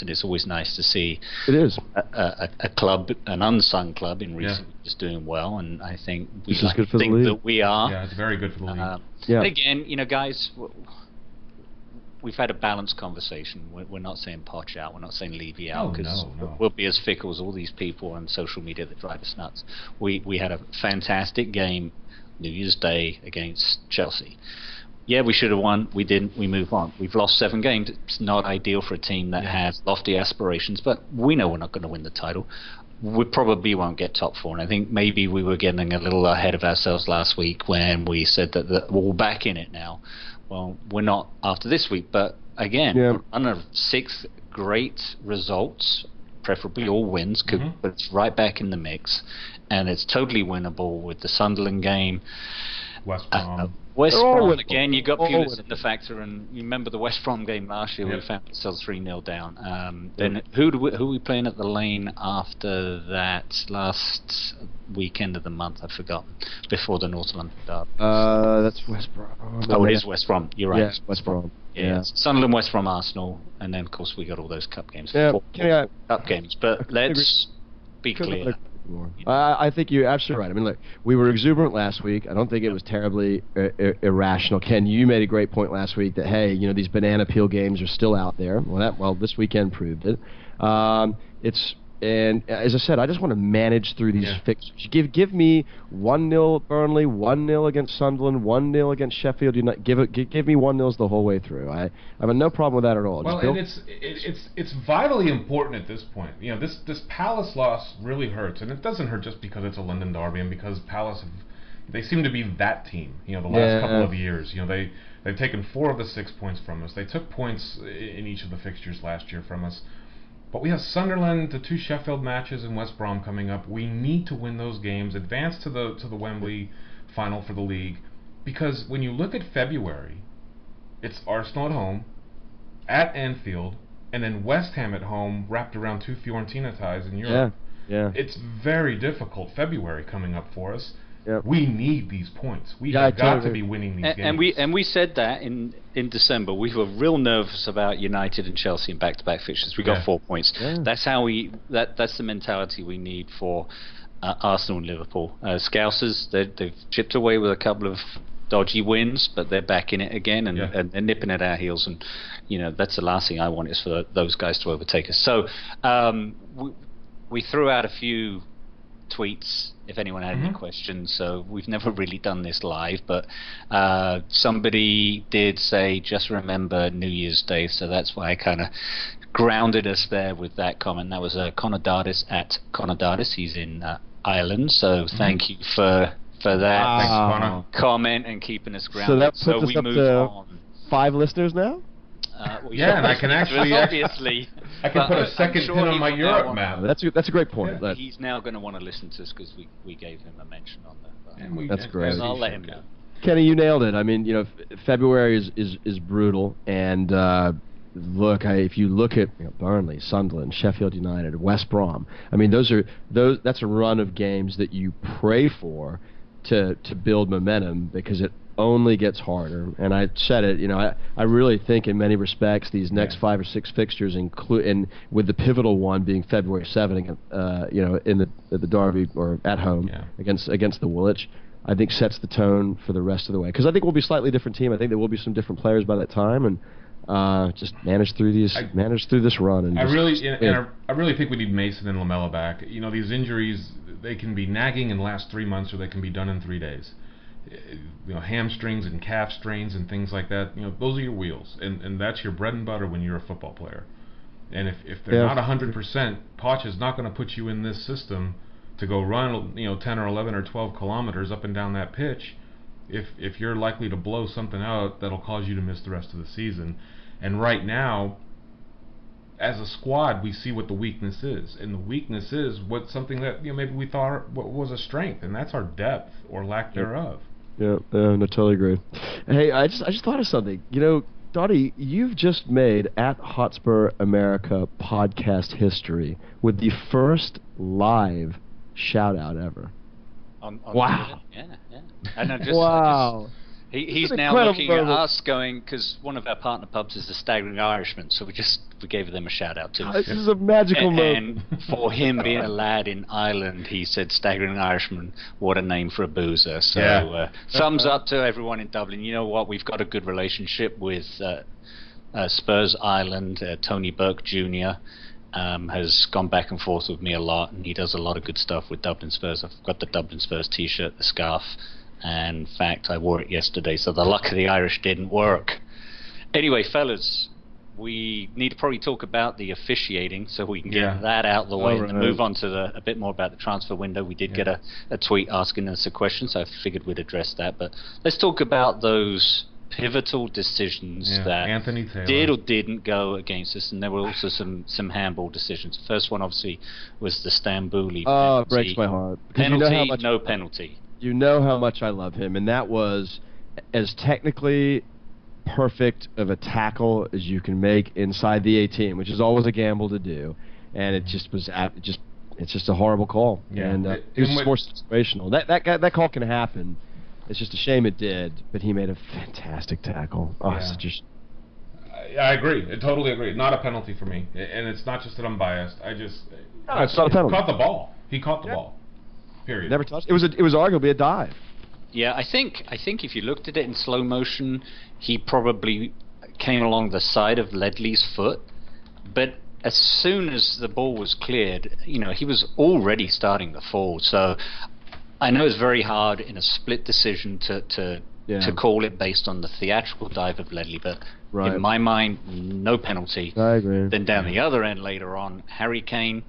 and it's always nice to see it is a club, an unsung club in recent years doing well, and I think we like to think that we are. Yeah, it's very good for the league. And again, guys, we've had a balanced conversation. We're not saying Poch out, we're not saying Levy out, because we'll be as fickle as all these people on social media that drive us nuts. We had a fantastic game New Year's Day against Chelsea. Yeah, we should have won. We didn't. We move on. We've lost 7 games. It's not ideal for a team that has lofty aspirations, but we know we're not going to win the title. We probably won't get top 4, and I think maybe we were getting a little ahead of ourselves last week when we said that we're back in it now. Well, we're not after this week, but again, we're under 6 great results, preferably all wins, but it's right back in the mix, and it's totally winnable with the Sunderland game. West Brom. West Brom, again, you got Pulis in the factor, and you remember the West Brom game last year, we found ourselves 3-0 down. Then who are we playing at the Lane after that last weekend of the month? I've forgotten. Before the North London derby. That's West Brom. Oh, it is West Brom. You're right. Yeah, West Brom. Yeah. Sunderland, West Brom, Arsenal, and then, of course, we got all those cup games. Yeah, 4 cup games. But let's be clear. I think you're absolutely right. I mean, look, we were exuberant last week. I don't think it was terribly irrational. Ken, you made a great point last week that, hey, these banana peel games are still out there. Well, this weekend proved it. And as I said, I just want to manage through these fixtures. Give me 1-0 Burnley, 1-0 against Sunderland, 1-0 against Sheffield United. Give me 1-0s the whole way through. I have no problem with that at all. Well, and it's vitally important at this point. This Palace loss really hurts, and it doesn't hurt just because it's a London derby and because Palace they seem to be that team. The last couple of years, they've taken 4 of the 6 points from us. They took points in each of the fixtures last year from us. But we have Sunderland, the 2 Sheffield matches, and West Brom coming up. We need to win those games, advance to the Wembley final for the league, because when you look at February, it's Arsenal at home, at Anfield, and then West Ham at home, wrapped around 2 Fiorentina ties in Europe. Yeah. It's very difficult February coming up for us. Yep. We need these points. We have got to be winning these games. And we said that in December. We were real nervous about United and Chelsea in back-to-back fixtures. We got 4 points. Yeah. That's how that's the mentality we need for Arsenal and Liverpool. Scousers, they've chipped away with a couple of dodgy wins, but they're back in it again, and they're nipping at our heels. And that's the last thing I want is for those guys to overtake us. So we threw out a few tweets if anyone had any questions. So we've never really done this live, but somebody did say, just remember New Year's Day, so that's why I kind of grounded us there with that comment. That was Conor Dardis at Conor Dardis. He's in Ireland, so thank you for that comment and keeping us grounded. So that puts us up to 5 listeners now? Well, and I can obviously. I can put a second pin on my Europe map. That's a great point. Yeah. He's now going to want to listen to us because we gave him a mention on that. That's great. I'll let him know. Kenny, you nailed it. I mean, February is brutal, and if you look at Burnley, Sunderland, Sheffield United, West Brom. I mean, that's a run of games that you pray for to build momentum, because it only gets harder. And I said it, I really think in many respects these next 5 or 6 fixtures, and with the pivotal one being February 7 against, in the Derby or at home against the Woolwich, I think sets the tone for the rest of the way. Because I think we'll be a slightly different team. I think there will be some different players by that time, and just manage through this run. And I really think we need Mason and Lamella back. These injuries, they can be nagging and last 3 months, or they can be done in 3 days. Hamstrings and calf strains and things like that. Those are your wheels, and that's your bread and butter when you're a football player. And if they're not 100%, Poch is not going to put you in this system to go run 10 or 11 or 12 kilometers up and down that pitch if you're likely to blow something out that'll cause you to miss the rest of the season. And right now, as a squad, we see what the weakness is, and the weakness is something that maybe we thought was a strength, and that's our depth or lack thereof. Yeah, no, totally agree. Hey, I just thought of something. Dottie, you've just made at Hotspur America podcast history with the first live shout out ever. On wow. Yeah. And wow. He's now looking at us going, because one of our partner pubs is the Staggering Irishman, so we gave them a shout out too. This is a magical moment. And for him being a lad in Ireland, he said Staggering Irishman, what a name for a boozer. So thumbs up to everyone in Dublin. You know what, we've got a good relationship with Spurs Ireland. Tony Burke Jr. Has gone back and forth with me a lot, and he does a lot of good stuff with Dublin Spurs. I've got the Dublin Spurs t-shirt, the scarf, and in fact I wore it yesterday, so the luck of the Irish didn't work. Anyway, fellas, we need to probably talk about the officiating so we can get that out of the way and move on to a bit more about the transfer window. We did get a tweet asking us a question, so I figured we'd address that, but let's talk about those pivotal decisions that Anthony Taylor did or didn't go against us, and there were also some handball decisions. The first one obviously was the Stambouli penalty. It breaks my heart. Penalty, no penalty. You know how much I love him, and that was as technically perfect of a tackle as you can make inside the 18, which is always a gamble to do, and it just was it's just a horrible call, and it was more situational. That call can happen. It's just a shame it did, but he made a fantastic tackle. I agree. I totally agree. Not a penalty for me, and it's not just that I'm biased. It's not a penalty. He caught the ball. He caught the ball. Period. Never touched. It was arguably a dive. Yeah, I think if you looked at it in slow motion, he probably came along the side of Ledley's foot, but as soon as the ball was cleared, he was already starting to fall. So I know it's very hard in a split decision to call it based on the theatrical dive of Ledley, but in my mind, no penalty. I agree. Then down the other end later on, Harry Kane.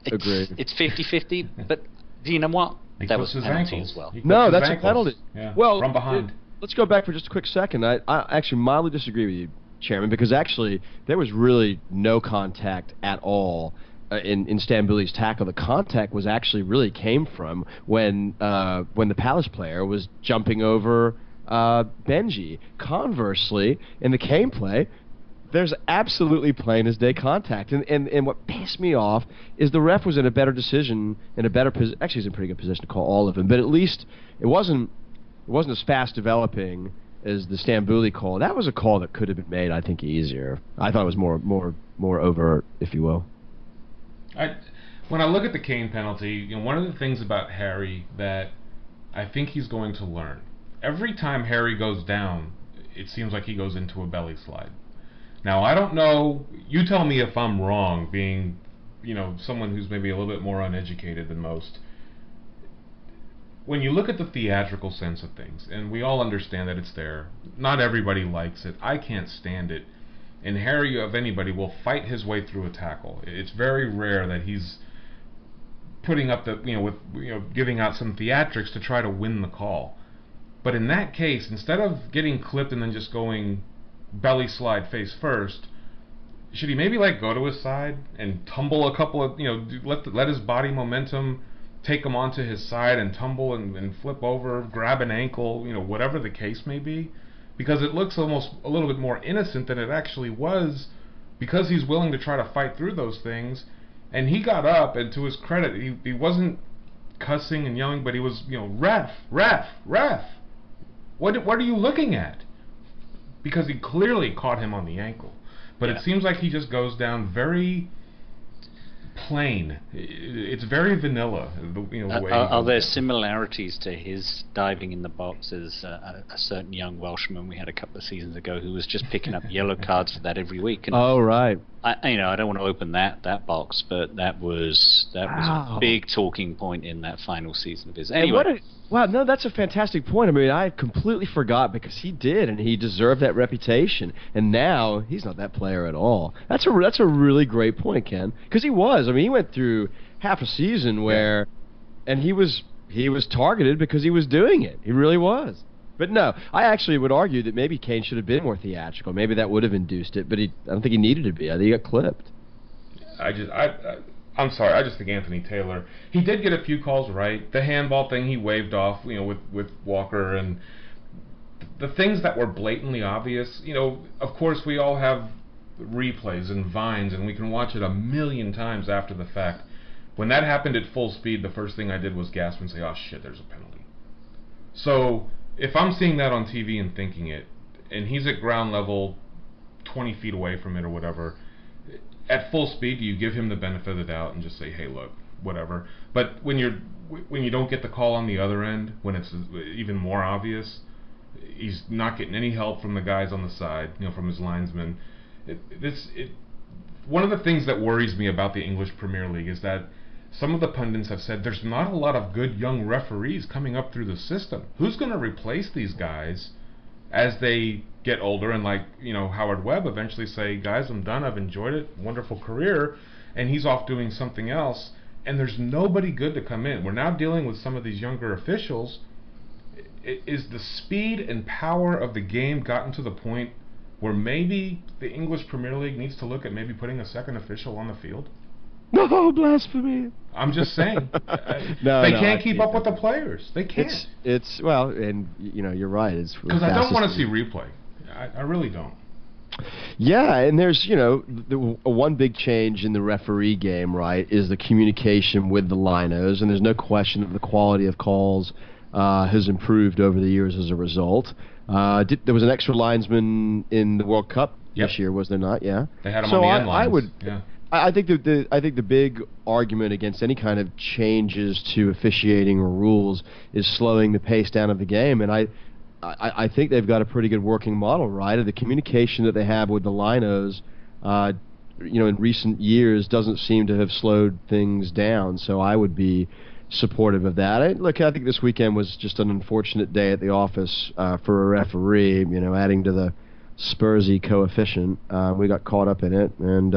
It's 50-50, but you know what? That was a penalty as well. No, that's a penalty. Yeah. Well, from behind. Let's go back for just a quick second. I actually mildly disagree with you, Chairman, because actually there was really no contact at all in Stambouli's tackle. The contact was actually really came from when the Palace player was jumping over Benji. Conversely, in the Kane play, there's absolutely plain as day contact, and what pissed me off is the ref was in a better decision, actually he's in a pretty good position to call all of them, but at least it wasn't as fast developing as the Stambouli call. That was a call that could have been made, I think, easier. I thought it was more overt, if you will. When I look at the Kane penalty, one of the things about Harry that I think he's going to learn, every time Harry goes down, it seems like he goes into a belly slide. Now, I don't know, you tell me if I'm wrong, being, someone who's maybe a little bit more uneducated than most. When you look at the theatrical sense of things, and we all understand that it's there, not everybody likes it, I can't stand it, and Harry, of anybody, will fight his way through a tackle. It's very rare that he's putting up giving out some theatrics to try to win the call. But in that case, instead of getting clipped and then just going belly slide face first, should he maybe go to his side and tumble a couple of, let his body momentum take him onto his side and tumble and flip over, grab an ankle, whatever the case may be? Because it looks almost a little bit more innocent than it actually was, because he's willing to try to fight through those things. And he got up, and to his credit, he wasn't cussing and yelling, but he was, ref, ref, ref. What are you looking at? Because he clearly caught him on the ankle. But it seems like he just goes down very plain. It's very vanilla. The way are there similarities to his diving in the box as a certain young Welshman we had a couple of seasons ago who was just picking up yellow cards for that every week? And right. I don't want to open that box, but that was a big talking point in that final season of his. Anyway. Wow, no, that's a fantastic point. I mean, I completely forgot, because he did, and he deserved that reputation. And now he's not that player at all. That's a really great point, Ken, because he was. I mean, he went through half a season where, and he was targeted because he was doing it. He really was. But no, I actually would argue that maybe Kane should have been more theatrical. Maybe that would have induced it, but I don't think he needed to be. I think he got clipped. I'm sorry, I just think Anthony Taylor, he did get a few calls right. The handball thing he waved off, with Walker, and the things that were blatantly obvious, of course we all have replays and vines, and we can watch it a million times after the fact. When that happened at full speed, the first thing I did was gasp and say, oh shit, there's a penalty. So if I'm seeing that on TV and thinking it, and he's at ground level, 20 feet away from it or whatever, at full speed, do you give him the benefit of the doubt and just say, hey, look, whatever? But when you don't get the call on the other end, when it's even more obvious, he's not getting any help from the guys on the side, from his linesmen. One of the things that worries me about the English Premier League is that some of the pundits have said there's not a lot of good young referees coming up through the system. Who's going to replace these guys as they get older and, like, Howard Webb eventually say, guys, I'm done, I've enjoyed it, wonderful career, and he's off doing something else, and there's nobody good to come in. We're now dealing with some of these younger officials. Is the speed and power of the game gotten to the point where maybe the English Premier League needs to look at maybe putting a second official on the field? No, blasphemy. I'm just saying. They can't keep up with the players. They can't. It's well, and you're right. It's because I don't want to see replay. I really don't. Yeah, and there's one big change in the referee game, right, is the communication with the linos, and there's no question that the quality of calls has improved over the years as a result. There was an extra linesman in the World Cup this year, was there not? Yeah. They had him on the end lines. I think the big argument against any kind of changes to officiating or rules is slowing the pace down of the game, and I think they've got a pretty good working model, right? The communication that they have with the linos, in recent years doesn't seem to have slowed things down. So I would be supportive of that. I think this weekend was just an unfortunate day at the office for a referee. Adding to the Spursy coefficient, we got caught up in it. And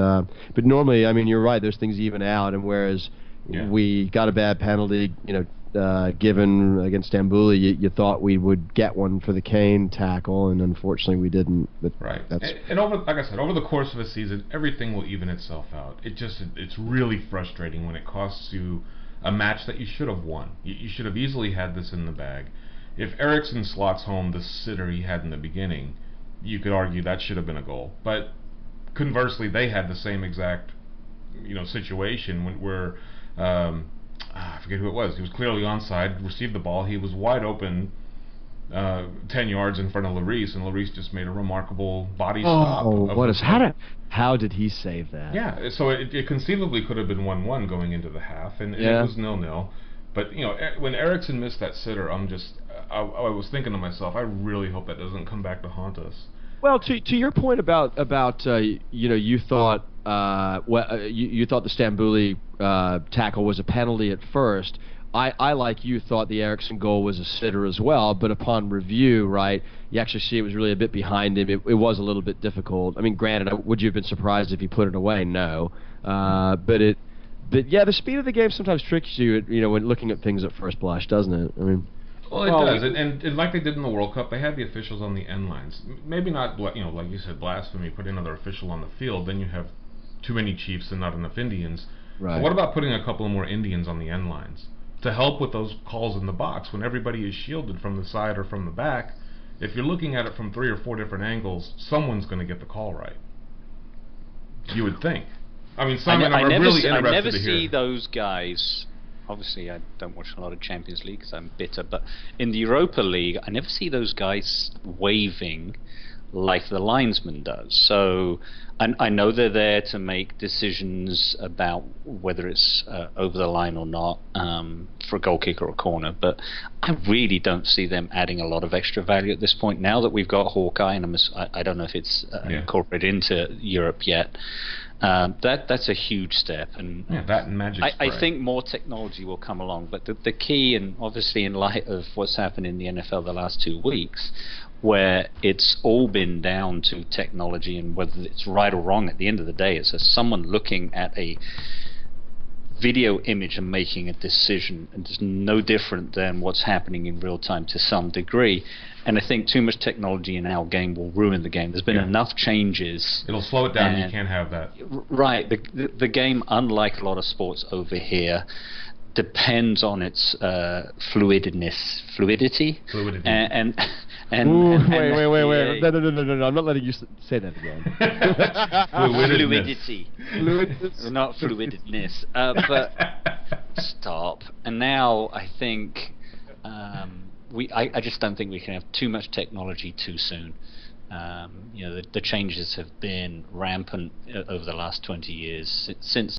but normally, you're right. Those things even out. And whereas we got a bad penalty, given against Stambouli, you thought we would get one for the Kane tackle, and unfortunately we didn't. But right. And over, like I said, over the course of a season, everything will even itself out. It's really frustrating when it costs you a match that you should have won. You should have easily had this in the bag. If Eriksson slots home the sitter he had in the beginning, you could argue that should have been a goal. But conversely, they had the same exact situation where I forget who it was. He was clearly onside, received the ball. He was wide open 10 yards in front of Lloris, and Lloris just made a remarkable body stop. How did he save that? Yeah, so it conceivably could have been 1-1 going into the half, and it was 0-0. But when Eriksson missed that sitter, I was thinking to myself, I really hope that doesn't come back to haunt us. Well, to your point about you thought you thought the Stambouli tackle was a penalty at first. I like you thought the Eriksson goal was a sitter as well, but upon review, right, you actually see it was really a bit behind him. It was a little bit difficult. Granted, would you have been surprised if he put it away? No, but the speed of the game sometimes tricks you, when looking at things at first blush, doesn't it? Well, it does, and like they did in the World Cup, they had the officials on the end lines. Maybe not, like you said, blasphemy, put another official on the field, then you have too many Chiefs and not enough Indians. Right. But what about putting a couple more Indians on the end lines to help with those calls in the box when everybody is shielded from the side or from the back? If you're looking at it from 3 or 4 different angles, someone's going to get the call right. You would think. Simon, I'm really interested to hear. I never see those guys. Obviously, I don't watch a lot of Champions League because I'm bitter, but in the Europa League, I never see those guys waving like the linesman does. So I know they're there to make decisions about whether it's over the line or not for a goal kick or a corner, but I really don't see them adding a lot of extra value at this point. Now that we've got Hawkeye, and I don't know if it's incorporated into Europe yet, that's a huge step, and that and Magic Spray. I think more technology will come along, but the key, and obviously in light of what's happened in the NFL the last 2 weeks, where it's all been down to technology, and whether it's right or wrong, at the end of the day, it's someone looking at a video image and making a decision, and it's no different than what's happening in real time to some degree. And I think too much technology in our game will ruin the game. There's been enough changes. It'll slow it down. You can't have that. Right. The game, unlike a lot of sports over here, depends on its fluidity. And wait. No. I'm not letting you say that again. Fluidity. Not fluidness. But stop. And now I think I just don't think we can have too much technology too soon. The changes have been rampant over the last 20 years since